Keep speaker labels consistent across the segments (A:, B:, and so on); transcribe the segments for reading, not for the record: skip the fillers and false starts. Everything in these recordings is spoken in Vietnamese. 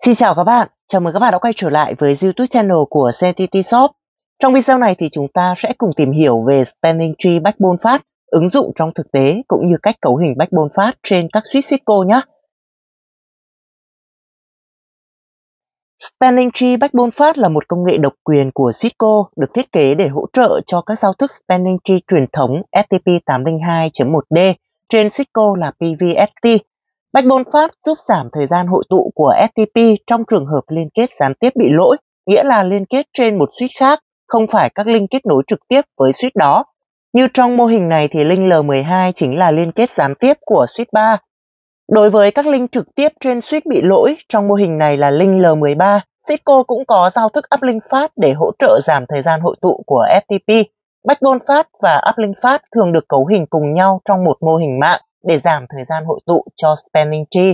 A: Xin chào các bạn, chào mừng các bạn đã quay trở lại với YouTube channel của Sentity Shop. Trong video này thì chúng ta sẽ cùng tìm hiểu về Spanning Tree Backbone Fast, ứng dụng trong thực tế cũng như cách cấu hình Backbone Fast trên các switch Cisco nhé. Spanning Tree Backbone Fast là một công nghệ độc quyền của Cisco được thiết kế để hỗ trợ cho các giao thức Spanning Tree truyền thống STP802.1D trên Cisco là PVST. Backbone Fast giúp giảm thời gian hội tụ của STP trong trường hợp liên kết gián tiếp bị lỗi, nghĩa là liên kết trên một switch khác, không phải các link kết nối trực tiếp với switch đó. Như trong mô hình này thì link L12 chính là liên kết gián tiếp của switch 3. Đối với các link trực tiếp trên switch bị lỗi, trong mô hình này là link L13, Cisco cũng có giao thức uplink fast để hỗ trợ giảm thời gian hội tụ của FTP. Backbone fast và uplink fast thường được cấu hình cùng nhau trong một mô hình mạng để giảm thời gian hội tụ cho Spanning Tree.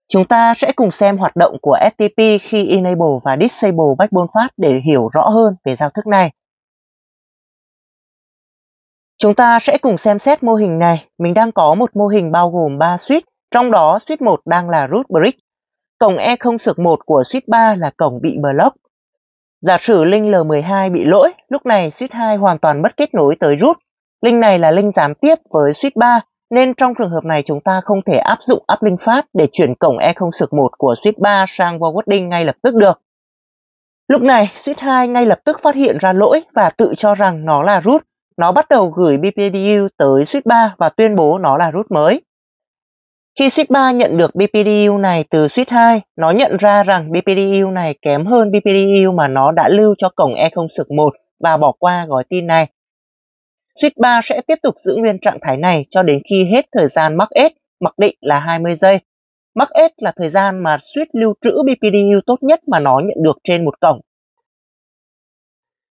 A: Chúng ta sẽ cùng xem hoạt động của FTP khi enable và disable Backbone fast để hiểu rõ hơn về giao thức này. Chúng ta sẽ cùng xem xét mô hình này. Mình đang có một mô hình bao gồm 3 switch, trong đó switch 1 đang là root bridge. Cổng E0/1 của switch 3 là cổng bị block. Giả sử link L12 bị lỗi, lúc này switch 2 hoàn toàn mất kết nối tới root. Link này là link gián tiếp với switch 3, nên trong trường hợp này chúng ta không thể áp dụng uplink fast để chuyển cổng E0/1 của switch 3 sang forwarding ngay lập tức được. Lúc này, switch 2 ngay lập tức phát hiện ra lỗi và tự cho rằng nó là root. Nó bắt đầu gửi BPDU tới switch 3 và tuyên bố nó là root mới. Khi switch 3 nhận được BPDU này từ switch 2, nó nhận ra rằng BPDU này kém hơn BPDU mà nó đã lưu cho cổng E0/1 và bỏ qua gói tin này. Switch 3 sẽ tiếp tục giữ nguyên trạng thái này cho đến khi hết thời gian mắc S, mặc định là 20 giây. Mắc S là thời gian mà switch lưu trữ BPDU tốt nhất mà nó nhận được trên một cổng.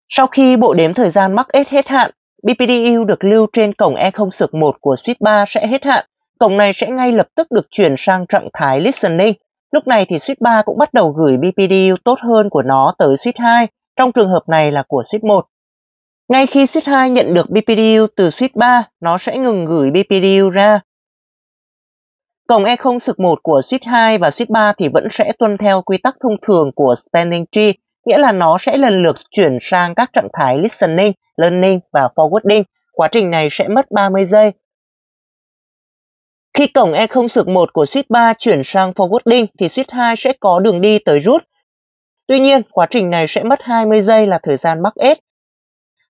A: Sau khi bộ đếm thời gian mắc S hết hạn, BPDU được lưu trên cổng E0/1 của switch 3 sẽ hết hạn. Cổng này sẽ ngay lập tức được chuyển sang trạng thái listening. Lúc này thì switch 3 cũng bắt đầu gửi BPDU tốt hơn của nó tới switch 2, trong trường hợp này là của switch 1. Ngay khi switch 2 nhận được BPDU từ switch 3, nó sẽ ngừng gửi BPDU ra. Cổng E0/1 của switch 2 và switch 3 thì vẫn sẽ tuân theo quy tắc thông thường của Spanning Tree, nghĩa là nó sẽ lần lượt chuyển sang các trạng thái listening, learning và forwarding. Quá trình này sẽ mất 30 giây. Khi cổng E0/1 của switch 3 chuyển sang forwarding thì switch 2 sẽ có đường đi tới root. Tuy nhiên, quá trình này sẽ mất 20 giây là thời gian mắc S,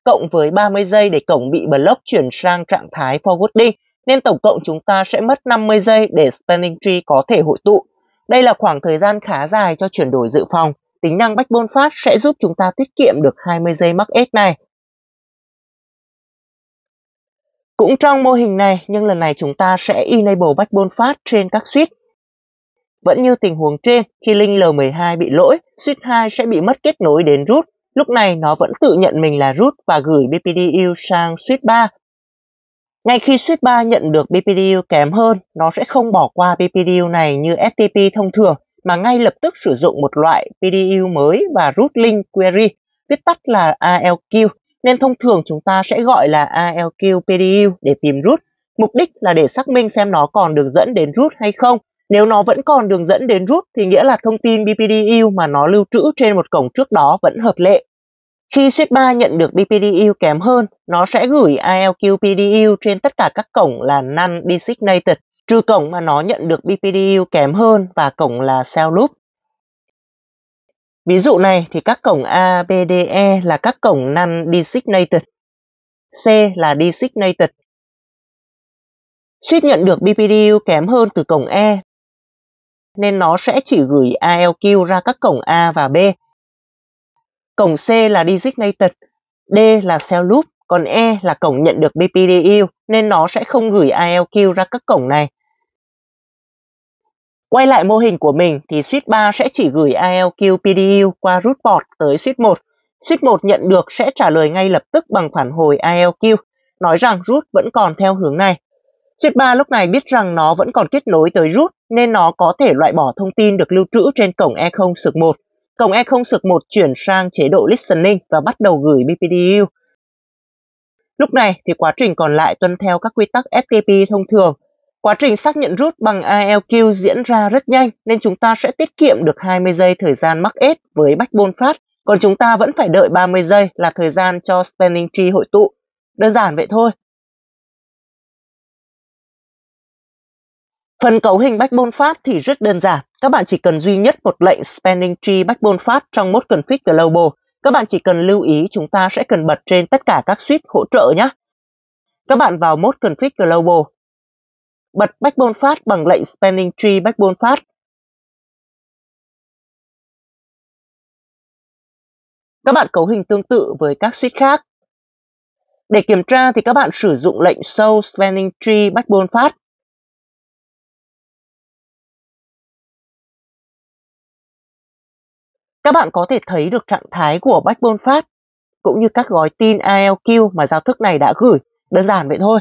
A: cộng với 30 giây để cổng bị block chuyển sang trạng thái forwarding, nên tổng cộng chúng ta sẽ mất 50 giây để Spanning Tree có thể hội tụ. Đây là khoảng thời gian khá dài cho chuyển đổi dự phòng. Tính năng Backbone Fast sẽ giúp chúng ta tiết kiệm được 20 giây mắc S này. Cũng trong mô hình này, nhưng lần này chúng ta sẽ enable Backbone Fast trên các switch. Vẫn như tình huống trên, khi link L12 bị lỗi, switch 2 sẽ bị mất kết nối đến root. Lúc này nó vẫn tự nhận mình là root và gửi BPDU sang switch 3. Ngay khi switch 3 nhận được BPDU kém hơn, nó sẽ không bỏ qua BPDU này như STP thông thường, mà ngay lập tức sử dụng một loại PDU mới và root link query, viết tắt là ALQ, nên thông thường chúng ta sẽ gọi là ALQ PDU để tìm root. Mục đích là để xác minh xem nó còn đường dẫn đến root hay không. Nếu nó vẫn còn đường dẫn đến root thì nghĩa là thông tin BPDU mà nó lưu trữ trên một cổng trước đó vẫn hợp lệ. Khi switch 3 nhận được BPDU kém hơn, nó sẽ gửi ALQ PDU trên tất cả các cổng là None Designated, trừ cổng mà nó nhận được BPDU kém hơn và cổng là Cell Loop. Ví dụ này thì các cổng A, B, D, E là các cổng None Designated, C là Designated. Switch nhận được BPDU kém hơn từ cổng E, nên nó sẽ chỉ gửi ALQ ra các cổng A và B. Cổng C là Designated, D là Cell Loop, còn E là cổng nhận được BPDU nên nó sẽ không gửi ALQ ra các cổng này. Quay lại mô hình của mình thì switch 3 sẽ chỉ gửi ALQ PDU qua root port tới switch 1. Switch 1 nhận được sẽ trả lời ngay lập tức bằng phản hồi ALQ, nói rằng root vẫn còn theo hướng này. Switch 3 lúc này biết rằng nó vẫn còn kết nối tới root nên nó có thể loại bỏ thông tin được lưu trữ trên cổng E0/1. Cổng E0/1 chuyển sang chế độ listening và bắt đầu gửi BPDU. Lúc này thì quá trình còn lại tuân theo các quy tắc FTP thông thường. Quá trình xác nhận root bằng ILQ diễn ra rất nhanh nên chúng ta sẽ tiết kiệm được 20 giây thời gian mắc ếch với backbone phát, còn chúng ta vẫn phải đợi 30 giây là thời gian cho spanning tree hội tụ. Đơn giản vậy thôi. Phần cấu hình backbone phát thì rất đơn giản. Các bạn chỉ cần duy nhất một lệnh spanning tree backbone phát trong mode config global. Các bạn chỉ cần lưu ý chúng ta sẽ cần bật trên tất cả các suite hỗ trợ nhé. Các bạn vào mode config global, bật backbone phát bằng lệnh spanning tree backbone phát. Các bạn cấu hình tương tự với các suite khác. Để kiểm tra thì các bạn sử dụng lệnh show spanning tree backbone phát. Các bạn có thể thấy được trạng thái của backbone phát cũng như các gói tin ILQ mà giao thức này đã gửi. Đơn giản vậy thôi.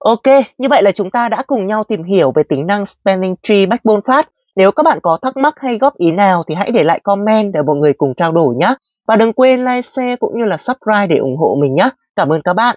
A: Ok, như vậy là chúng ta đã cùng nhau tìm hiểu về tính năng spanning tree backbone phát. Nếu các bạn có thắc mắc hay góp ý nào thì hãy để lại comment để mọi người cùng trao đổi nhé. Và đừng quên like, share cũng như là subscribe để ủng hộ mình nhé. Cảm ơn các bạn.